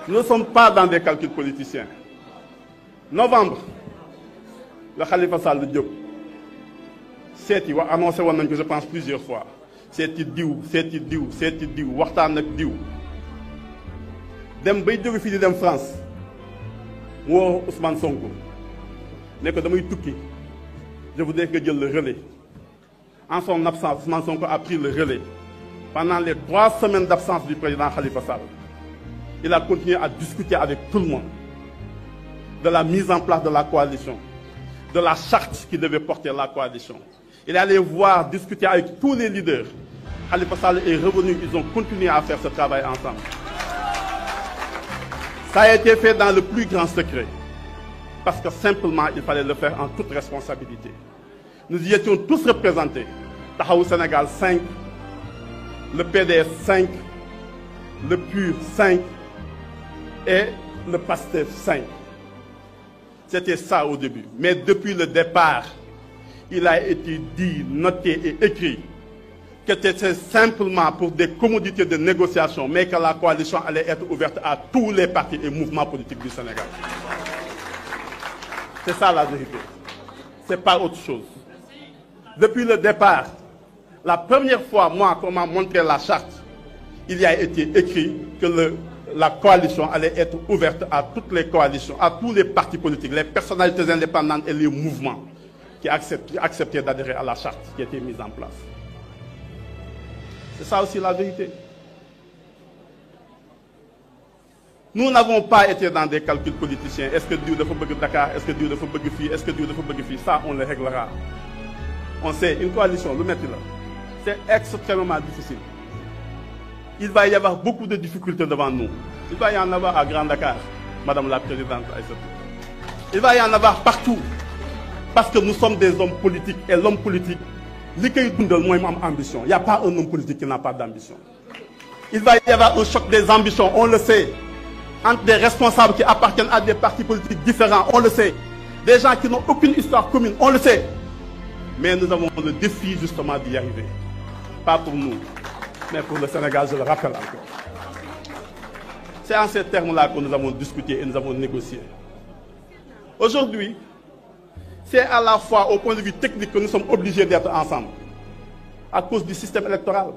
Nous ne sommes pas dans des calculs politiciens. Novembre, le Khalifa Sall Diop, c'est annoncé que je pense plusieurs fois. C'est diw, waxtaan ak diw. Dem bay jóge fii di dem France, mu woo Ousmane Sonko. Ne ko damay tukki. Je voudrais que Dieu le relais. En son absence, Ousmane Sonko a pris le relais. Pendant les 3 semaines d'absence du président Khalifa Sall, il a continué à discuter avec tout le monde de la mise en place de la coalition, de la charte qui devait porter la coalition. Il est allé voir, discuter avec tous les leaders. Khalifa Sall est revenu, ils ont continué à faire ce travail ensemble. Ça a été fait dans le plus grand secret. Parce que simplement, il fallait le faire en toute responsabilité. Nous y étions tous représentés. Tahaou Sénégal 5, le PDS 5, le PUR 5 et le PASTEF 5. C'était ça au début. Mais depuis le départ, il a été dit, noté et écrit que c'était simplement pour des commodités de négociation, mais que la coalition allait être ouverte à tous les partis et mouvements politiques du Sénégal. C'est ça la vérité. Ce n'est pas autre chose. Depuis le départ, la première fois, moi, qu'on m'a montré la charte, il y a été écrit que la coalition allait être ouverte à toutes les coalitions, à tous les partis politiques, les personnalités indépendantes et les mouvements qui acceptaient d'adhérer à la charte qui a été mise en place. C'est ça aussi la vérité. Nous n'avons pas été dans des calculs politiciens. Est-ce que Dieu doit faire Dakar? Est-ce que Dieu doit faire Fi? Est-ce que Dieu doit faire Fi? Ça, on le réglera. On sait, une coalition, le mettre là, c'est extrêmement difficile. Il va y avoir beaucoup de difficultés devant nous. Il va y en avoir à Grand Dakar, Madame la Présidente. Il va y en avoir partout. Parce que nous sommes des hommes politiques. Et l'homme politique, il n'y a pas un homme politique qui n'a pas d'ambition. Il va y avoir un choc des ambitions, on le sait. Entre des responsables qui appartiennent à des partis politiques différents, on le sait. Des gens qui n'ont aucune histoire commune, on le sait. Mais nous avons le défi justement d'y arriver. Pas pour nous, mais pour le Sénégal, je le rappelle encore. C'est en ces termes-là que nous avons discuté et nous avons négocié. Aujourd'hui, c'est à la fois au point de vue technique que nous sommes obligés d'être ensemble, à cause du système électoral.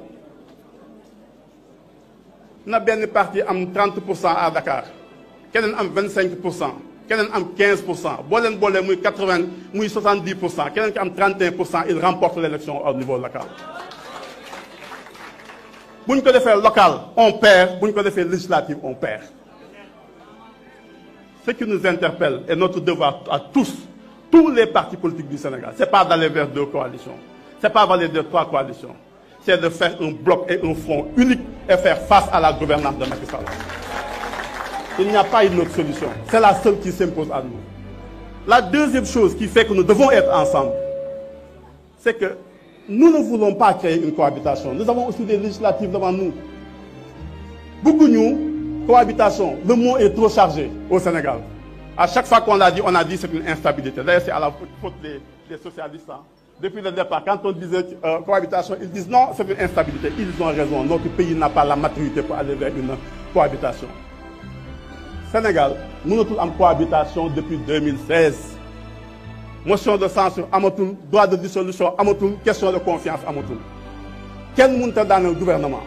Nous avons une partie à 30% à Dakar, quelqu'un a 25%, quelqu'un a 15%, Bolen Bolen 80, 70%, quelqu'un a 31%, il remporte l'élection au niveau local. Si nous faisons local, on perd, si nous faisons législatif, on perd. Ce qui nous interpelle est notre devoir à tous les partis politiques du Sénégal. Ce n'est pas d'aller vers 2 coalitions, ce n'est pas d'aller vers 3 coalitions. C'est de faire un bloc et un front unique et faire face à la gouvernance de Macky Sall. Il n'y a pas une autre solution. C'est la seule qui s'impose à nous. La deuxième chose qui fait que nous devons être ensemble, c'est que nous ne voulons pas créer une cohabitation. Nous avons aussi des législatives devant nous. Beaucoup de nous, cohabitation, le mot est trop chargé au Sénégal. À chaque fois qu'on l'a dit, on a dit que c'est une instabilité. D'ailleurs, c'est à la faute des socialistes. Hein. Depuis le départ, quand on disait cohabitation, ils disent non, c'est une instabilité. Ils ont raison. Notre pays n'a pas la maturité pour aller vers une cohabitation. Sénégal, nous avons en cohabitation depuis 2016. Motion de censure, Amotoul, droit de dissolution, Amotoul, question de confiance, Amotoul. Quel monde est dans le gouvernement?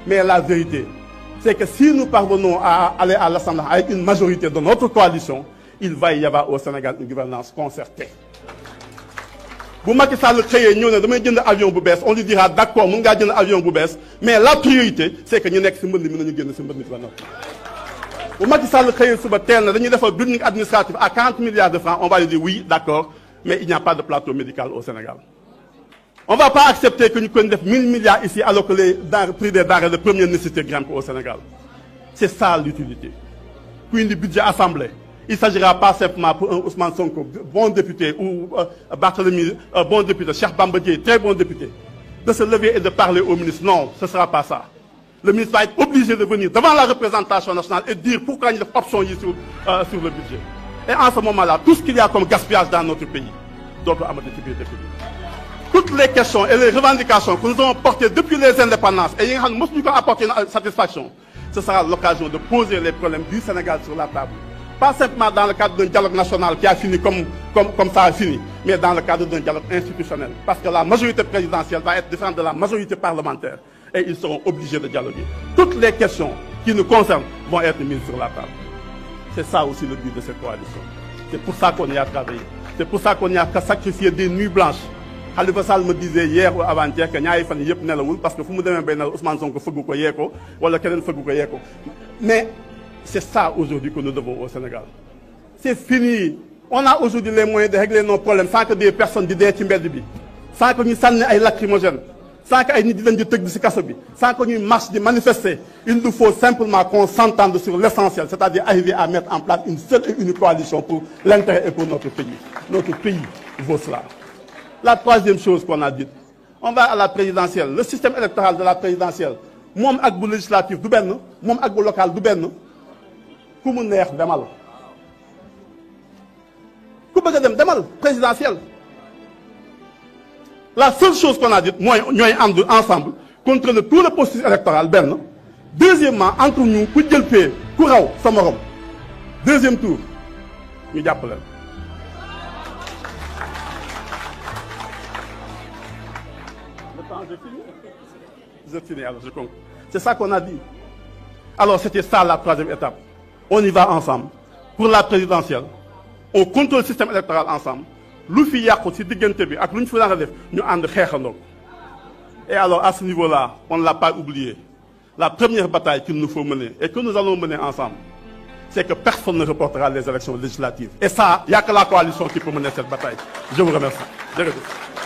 Mais la vérité, c'est que si nous parvenons à aller à l'Assemblée avec une majorité de notre coalition, il va y avoir au Sénégal une gouvernance concertée. Si Macky Sall créé un avion Boubès, on lui dira d'accord, on va un avion Boubès, mais la priorité, c'est que nous sommes si Macky Sall créé un building administratif à 40 milliards de francs, on va lui dire oui, d'accord, mais il n'y a pas de plateau médical au Sénégal. On ne va pas accepter que nous connaissions 1000 milliards ici alors que les prix des denrées de première nécessité grimpent au Sénégal. C'est ça l'utilité. Puis le budget assemblé. Il ne s'agira pas simplement pour un Ousmane Sonko, bon député, ou Barthélemy, bon député, Cheikh Bamba Dièye, très bon député, de se lever et de parler au ministre. Non, ce ne sera pas ça. Le ministre va être obligé de venir devant la représentation nationale et dire pourquoi il y a des options sur le budget. Et en ce moment-là, tout ce qu'il y a comme gaspillage dans notre pays, d'autres amortissements de pays. Toutes les questions et les revendications que nous avons portées depuis les indépendances, et nous avons apporté une satisfaction. ce sera l'occasion de poser les problèmes du Sénégal sur la table. Pas simplement dans le cadre d'un dialogue national qui a fini comme ça a fini, mais dans le cadre d'un dialogue institutionnel. Parce que la majorité présidentielle va être différente de la majorité parlementaire. Et ils seront obligés de dialoguer. Toutes les questions qui nous concernent vont être mises sur la table. C'est ça aussi le but de cette coalition. C'est pour ça qu'on y a travaillé. C'est pour ça qu'on y a sacrifié des nuits blanches. Khalifa Sall me disait hier ou avant-hier que ñaari fan yëpp nelawul parce que fu mu demee bay nelaw Ousmane Sonko fëggu ko yee ko wala keneen fëggu ko yee ko. Mais c'est ça aujourd'hui que nous devons au Sénégal. C'est fini. On a aujourd'hui les moyens de régler nos problèmes sans que des personnes di dee ci mbedd bi, sans que ñu sànni ay lacrymogènes, sans que ay nit di leen di tëgg ci kaso bi, sans que ñuy marche di manifester. Il nous faut simplement qu'on s'entende sur l'essentiel, c'est-à-dire arriver à mettre en place une seule et unique coalition pour l'intérêt et pour notre pays. Notre pays vaut cela. La troisième chose qu'on a dite, on va à la présidentielle. Le système électoral de la présidentielle, moom ak bu législatif du benn, moom ak bu local du benn. Ku mu neex demal. Ku bëgg a dem demal présidentielle. La seule chose qu'on a dit mooy ñooy ànd ensemble contre tout le processus électoral benn. Deuxièmement, entre ñu ku jël pee ku raw sa morom. Deuxième tour ñu jàpp leen. Je finis alors je conclue. C'est ça qu'on a dit. Alors c'était ça la troisième étape. On y va ensemble. Pour la présidentielle, on contrôle le système électoral ensemble. Lu fi yàqu ci diggante bi ak lu ñu fi daan def ñu ànd xeexandoo. Et alors à ce niveau-là, on ne l'a pas oublié. La première bataille qu'il nous faut mener et que nous allons mener ensemble, c'est que personne ne reportera les élections législatives. Et ça, il n'y a que la coalition qui peut mener cette bataille. Je vous remercie. Jërëjëf.